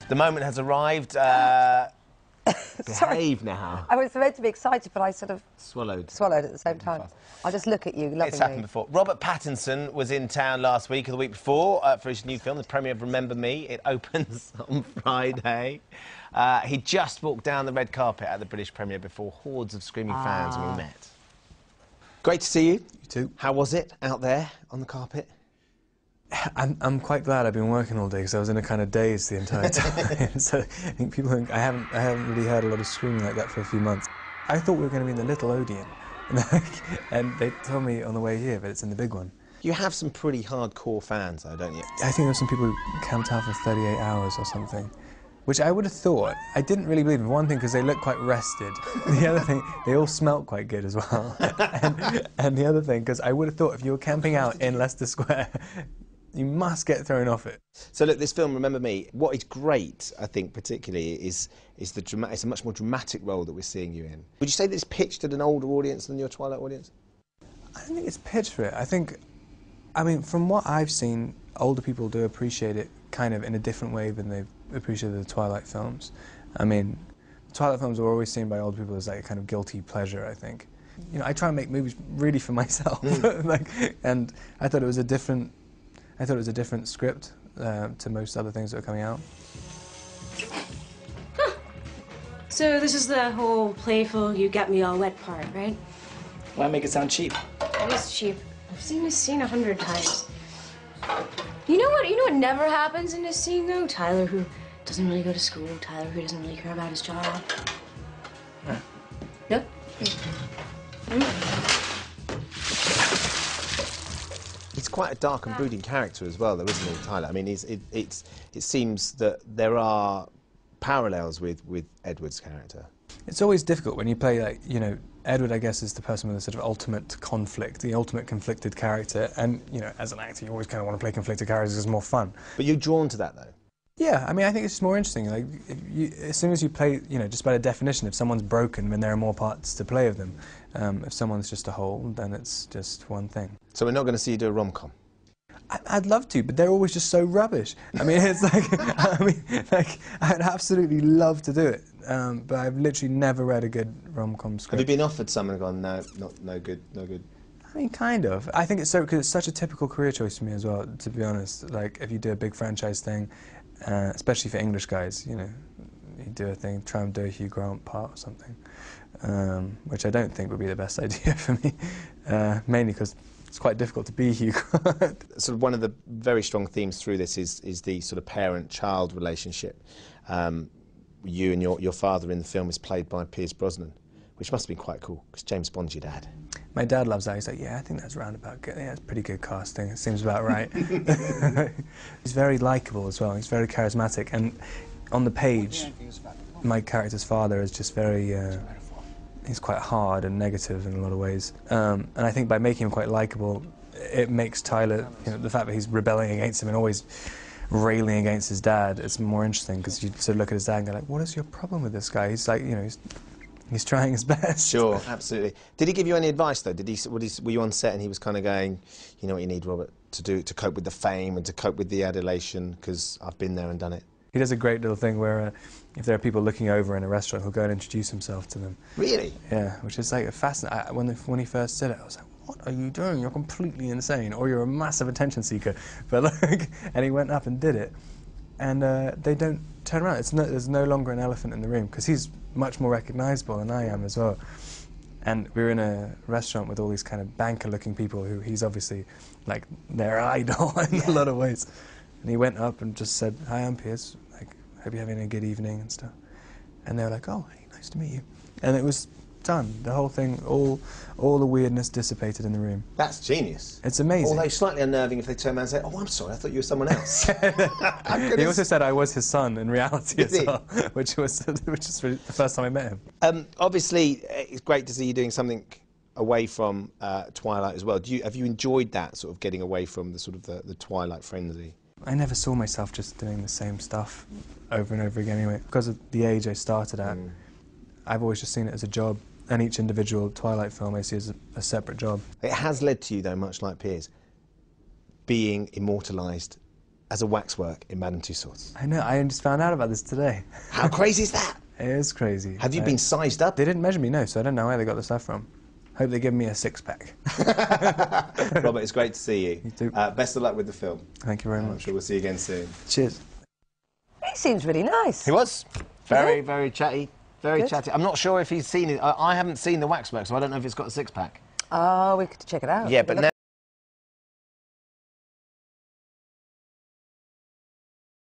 The moment has arrived. Behave now. I was meant to be excited, but I sort of swallowed at the same time. I'll just look at you lovingly. It's happened before. Robert Pattinson was in town last week or the week before for his new film, the premiere of Remember Me. It opens on Friday. He just walked down the red carpet at the British premiere before hordes of screaming fans and we met. Great to see you. You too. How was it out there on the carpet? I'm quite glad I've been working all day because I was in a kind of daze the entire time. So I think people think I haven't really heard a lot of screaming like that for a few months. I thought we were going to be in the little Odeon, and they told me on the way here, but it's in the big one. You have some pretty hardcore fans, though, don't you? I think there's some people who camped out for 38 hours or something, which I would have thought. I didn't really believe in one thing because they looked quite rested. The other thing, they all smelt quite good as well. and the other thing, because I would have thought if you were camping out in Leicester Square, you must get thrown off it. So look, this film, Remember Me, what is great, I think, particularly, is it's a much more dramatic role that we're seeing you in. Would you say that it's pitched at an older audience than your Twilight audience? I don't think it's pitched for it. I mean, from what I've seen, older people do appreciate it kind of in a different way than they've appreciated the Twilight films. I mean, Twilight films are always seen by older people as like a kind of guilty pleasure, I think. You know, I try and make movies really for myself, and I thought it was a different script to most other things that are coming out. Huh. So this is the whole playful, you get me all wet part, right? Why make it sound cheap? It is cheap. I've seen this scene 100 times. You know what never happens in this scene, though? Tyler, who doesn't really go to school. Tyler, who doesn't really care about his job. Huh. Nope. He's quite a dark and brooding character as well, though, isn't he, Tyler? I mean, it seems that there are parallels with Edward's character. It's always difficult when you play, like, you know, Edward, I guess, is the person with the sort of ultimate conflict, the ultimate conflicted character, and, you know, as an actor, you always kind of want to play conflicted characters because it's more fun. But you're drawn to that, though? Yeah, I mean, I think it's just more interesting. Like, as soon as you play, you know, just by the definition, if someone's broken, then there are more parts to play of them. If someone's just a whole, then it's just one thing. So we're not going to see you do a rom-com? I'd love to, but they're always just so rubbish. I mean, it's like, I'd absolutely love to do it, but I've literally never read a good rom-com script. Have you been offered some and gone, no, no good, no good? I mean, kind of. I think it's so, because it's such a typical career choice for me as well, to be honest. Like, if you do a big franchise thing, especially for English guys, you know, you do a thing, try and do a Hugh Grant part or something, which I don't think would be the best idea for me, mainly because it's quite difficult to be Hugh Grant. Sort of one of the very strong themes through this is the sort of parent-child relationship. You and your father in the film is played by Pierce Brosnan, which must have been quite cool, because James Bond's your dad. My dad loves that. He's like, yeah, I think that's roundabout good. Yeah, it's pretty good casting. It seems about right. He's very likeable as well. He's very charismatic. And on the page, my character's father is just very... he's quite hard and negative in a lot of ways. And I think by making him quite likeable, it makes Tyler, you know, the fact that he's rebelling against him and always railing against his dad, it's more interesting, because you sort of look at his dad and go like, what is your problem with this guy? He's like, you know, he's trying his best. Sure, absolutely. Did he give you any advice, though? Were you on set and he was kind of going, you know what you need, Robert, to do to cope with the fame and to cope with the adulation, because I've been there and done it? He does a great little thing where if there are people looking over in a restaurant, he'll go and introduce himself to them. Really? Yeah, which is like fascinating. When he first said it, I was like, what are you doing? You're completely insane, or you're a massive attention seeker. But like, and he went up and did it. And they don't turn around. There's no longer an elephant in the room, because he's much more recognisable than I am as well. And we were in a restaurant with all these kind of banker-looking people who he's obviously like their idol in a lot of ways. And he went up and just said, hi, I'm Pierce. Like, hope you're having a good evening and stuff. And they were like, oh, hey, nice to meet you. And it was done. The whole thing, all the weirdness dissipated in the room. That's genius. It's amazing. Although slightly unnerving if they turn around and say, oh, I'm sorry, I thought you were someone else. He also said I was his son in reality as well, which is really the first time I met him. Obviously, it's great to see you doing something away from Twilight as well. Have you enjoyed that, sort of getting away from the sort of the Twilight frenzy? I never saw myself just doing the same stuff over and over again anyway. Because of the age I started at, I've always just seen it as a job, and each individual Twilight film I see as a separate job. It has led to you, though, much like Piers, being immortalised as a waxwork in Madame Tussauds. I know, I just found out about this today. How crazy is that? It is crazy. Have you been sized up? They didn't measure me, no, so I don't know where they got the stuff from. Hope they give me a six-pack. Robert, it's great to see you. You too. Best of luck with the film. Thank you very much. I'm sure we'll see you again soon. Cheers. He seems really nice. He was very, Yeah. very chatty. Very Good. chatty. I'm not sure if he's seen it. I haven't seen the waxwork, so I don't know if it's got a six-pack. Oh, we could check it out. Yeah, but now